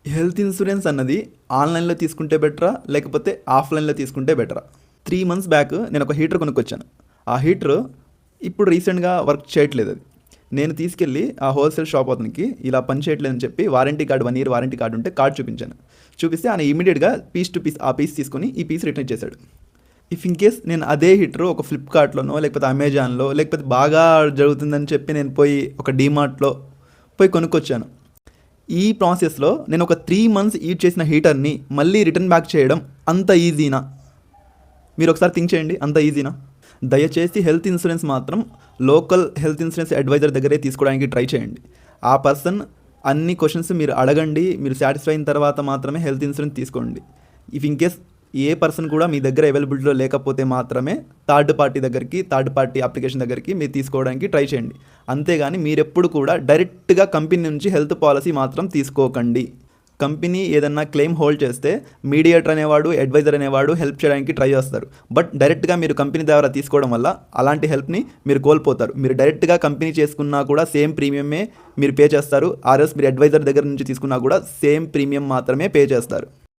Health insurance అన్నది ఆన్లైన్లో తీసుకుంటే బెటరా లేకపోతే ఆఫ్లైన్లో తీసుకుంటే బెటరా? 3 మంత్స్ బ్యాక్ నేను ఒక హీటర్ కొనుక్కొచ్చాను. ఆ హీటర్ ఇప్పుడు రీసెంట్గా వర్క్ చేయట్లేదు. అది నేను తీసుకెళ్ళి ఆ హోల్సేల్ షాప్ అతనికి ఇలా పని చేయట్లేదని చెప్పి warranty card 1 year warranty card ఉంటే కార్డు చూపించాను. చూపిస్తే ఆయన ఇమీడియట్గా పీస్ టు పీస్ ఆ పీస్ తీసుకొని ఈ పీస్ రిటర్న్ ఇచ్చేశాడు. ఇఫ్ ఇన్ కేస్ నేను అదే హీటర్ ఒక ఫ్లిప్కార్ట్లోనో లేకపోతే అమెజాన్లో లేకపోతే బాగా జరుగుతుందని చెప్పి నేను పోయి ఒక డీమార్ట్లో పోయి కొనుక్కొచ్చాను. ఈ ప్రాసెస్లో నేను ఒక 3 మంత్స్ యూజ్ చేసిన హీటర్ని మళ్ళీ రిటర్న్ బ్యాక్ చేయడం అంత ఈజీనా? మీరు ఒకసారి థింక్ చేయండి, అంత ఈజీనా? దయచేసి హెల్త్ ఇన్సూరెన్స్ మాత్రం లోకల్ హెల్త్ ఇన్సూరెన్స్ అడ్వైజర్ దగ్గరే తీసుకోవడానికి ట్రై చేయండి. ఆ పర్సన్ అన్ని క్వశ్చన్స్ మీరు అడగండి, మీరు సాటిస్ఫై అయిన తర్వాత మాత్రమే హెల్త్ ఇన్సూరెన్స్ తీసుకోండి. If in case A person కూడా మీ దగ్గర అవైలబిలిటీలో లేకపోతే మాత్రమే థర్డ్ పార్టీ అప్లికేషన్ దగ్గరికి మీరు తీసుకోవడానికి ట్రై చేయండి. అంతేగాని మీరెప్పుడు కూడా డైరెక్ట్గా కంపెనీ నుంచి హెల్త్ పాలసీ మాత్రం తీసుకోకండి. కంపెనీ ఏదన్నా క్లెయిమ్ హోల్డ్ చేస్తే మీడియేటర్ అనేవాడు, అడ్వైజర్ అనేవాడు హెల్ప్ చేయడానికి ట్రై చేస్తారు. బట్ డైరెక్ట్గా మీరు కంపెనీ ద్వారా తీసుకోవడం వల్ల అలాంటి హెల్ప్ని మీరు కోల్పోతారు. మీరు డైరెక్ట్గా కంపెనీ చేసుకున్నా కూడా సేమ్ ప్రీమియమే మీరు పే చేస్తారు. ఆర్ఎస్ మీరు అడ్వైజర్ దగ్గర నుంచి తీసుకున్నా కూడా సేమ్ ప్రీమియం మాత్రమే పే చేస్తారు.